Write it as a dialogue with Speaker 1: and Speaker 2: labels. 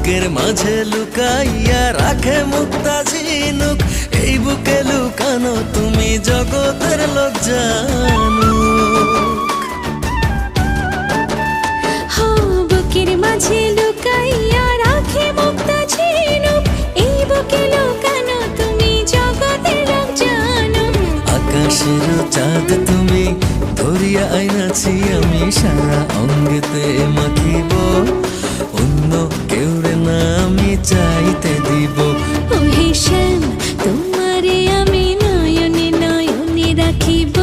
Speaker 1: বুকের মাঝে লুকাইয়া রাখে মুক্তা ঝিনুক, এই বুকে লুকানো তুমি জগতের লোক জানুক।
Speaker 2: বুকের মাঝে লুকাইয়া রাখে মুক্তা ঝিনুক, এই বুকে লুকানো তুমি জগতের লোক জানো।
Speaker 1: আকাশের চাঁদ তুমি ধরিয়া আইনাছি আমি, সারা অঙ্গেতে মাখিব, অন্য কেউ রে না আমি চাইতে দিব।
Speaker 2: ওহে শ্যাম, তোমারে আমি নয়নে নয়নে রাখিব।